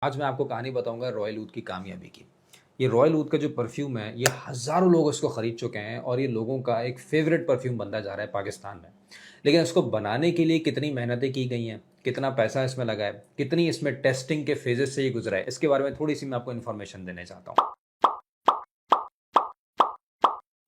आज मैं आपको कहानी बताऊंगा रॉयल ऊद की कामयाबी की। ये रॉयल ऊद का जो परफ्यूम है, ये हज़ारों लोग इसको ख़रीद चुके हैं और ये लोगों का एक फ़ेवरेट परफ्यूम बनता जा रहा है पाकिस्तान में। लेकिन इसको बनाने के लिए कितनी मेहनतें की गई हैं, कितना पैसा इसमें लगा है, कितनी इसमें टेस्टिंग के फ़ेज़ेज़ से ये गुज़रा है, इसके बारे में थोड़ी-सी मैं आपको इन्फॉर्मेशन देना चाहता हूँ।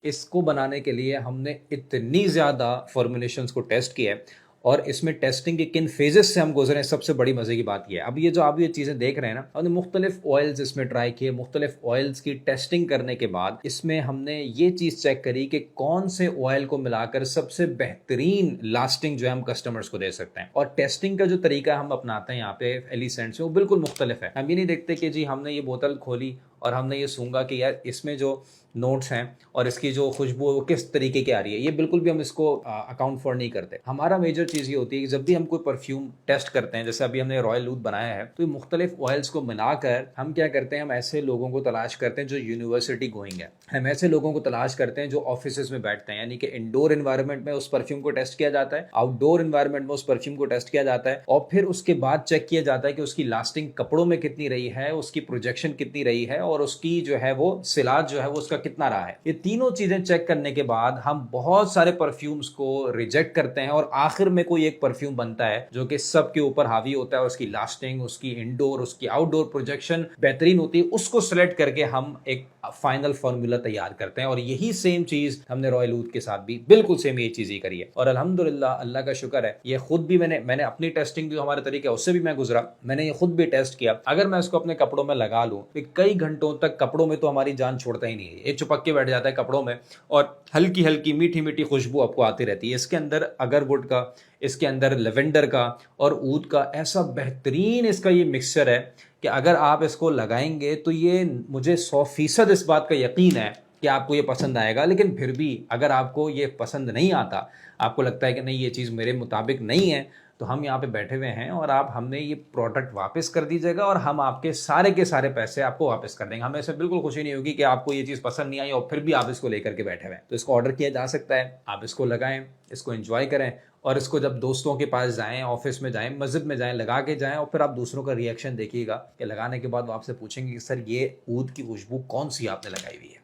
इसको बनाने के लिए हमने इतनी ज़्यादा फ़ॉर्मुलेशंस को टेस्ट किया है और इसमें टेस्टिंग के किन फ़ेज़ेस से हम गुज़रे हैं, सबसे बड़ी मज़े की बात ये है। अब ये जो आप ये चीज़ें देख रहे हैं ना, हमने मुख्तलिफ़ ऑयल्स इसमें ट्राई किए, मुख्तलिफ़ ऑयल्स की टेस्टिंग करने के बाद इसमें हमने ये चीज़ चेक करी कि कौन से ऑयल को मिलाकर सबसे बेहतरीन लास्टिंग जो है हम कस्टमर्स को दे सकते हैं। और टेस्टिंग का जो तरीका हम अपनाते हैं यहाँ पे एलिसेंट्स में, वो बिल्कुल मुख्तलिफ है। हम ये नहीं देखते कि जी हमने ये बोतल खोली और हमने ये सूंघा कि यार इसमें जो नोट्स हैं और इसकी जो खुशबू है वो किस तरीके की आ रही है, ये बिल्कुल भी हम इसको अकाउंट फॉर नहीं करते। हमारा मेजर चीज़ ये होती है कि जब भी हम कोई परफ्यूम टेस्ट करते हैं, जैसे अभी हमने रॉयल ऊद बनाया है, तो ये मुख्तलिफ ऑयल्स को मिलाकर हम क्या करते हैं, हम ऐसे लोगों को तलाश करते हैं जो यूनिवर्सिटी गोइंग है। हम ऐसे लोगों को तलाश करते हैं जो ऑफिस में बैठते हैं, यानी कि इंडोर इन्वायरमेंट में उस परफ्यूम को टेस्ट किया जाता है, आउटडोर इन्वायरमेंट में उस परफ्यूम को टेस्ट किया जाता है और फिर उसके बाद चेक किया जाता है कि उसकी लास्टिंग कपड़ों में कितनी रही है, उसकी प्रोजेक्शन कितनी रही है और उसकी जो है वो सिलाज जो है वो उसका कितना रहा है। ये तीनों चीजें चेक करने के बाद हम बहुत सारे परफ्यूम्स को रिजेक्ट करते हैं और आखिर में कोई एक परफ्यूम बनता है जो कि सबके ऊपर हावी होता है, उसकी लास्टिंग, उसकी इंडोर, उसकी आउटडोर प्रोजेक्शन बेहतरीन होती है। उसको सेलेक्ट करके हम एक फाइनल फॉर्मूला तैयार करते हैं और यही सेम चीज हमने रॉयल ऊद के साथ भी बिल्कुल सेम ये चीज ही करी है। और अल्हम्दुलिल्लाह, अल्लाह का शुक्र है, ये खुद भी मैंने अपनी टेस्टिंग जो हमारे तरीके उससे भी मैं गुजरा, मैंने ये खुद भी टेस्ट किया। अगर मैं इसको अपने कपड़ों में लगा लूं तो कई घंटों तक कपड़ों में तो हमारी जान छोड़ता ही नहीं है, ये चिपक के बैठ जाता है कपड़ों में और हल्की हल्की मीठी मीठी खुशबू आपको आती रहती है। इसके अंदर अगरवुड का, इसके अंदर लेवेंडर का और ऊद का ऐसा बेहतरीन इसका ये मिक्सचर है कि अगर आप इसको लगाएंगे तो ये, मुझे 100% इस बात का यकीन है कि आपको ये पसंद आएगा। लेकिन फिर भी अगर आपको ये पसंद नहीं आता, आपको लगता है कि नहीं ये चीज़ मेरे मुताबिक नहीं है, तो हम यहाँ पे बैठे हुए हैं और आप हमने ये प्रोडक्ट वापस कर दीजिएगा और हम आपके सारे के सारे पैसे आपको वापस कर देंगे। हमें इसमें बिल्कुल खुशी नहीं होगी कि आपको ये चीज़ पसंद नहीं आई और फिर भी आप इसको लेकर के बैठे हुए हैं। तो इसको ऑर्डर किया जा सकता है, आप इसको लगाएं, इसको एंजॉय करें और इसको जब दोस्तों के पास जाएं, ऑफिस में जाएं, मस्जिद में जाएं, लगा के जाएं और फिर आप दूसरों का रिएक्शन देखिएगा कि लगाने के बाद वो आपसे पूछेंगे कि सर ये ऊद की खुशबू कौन सी आपने लगाई हुई है।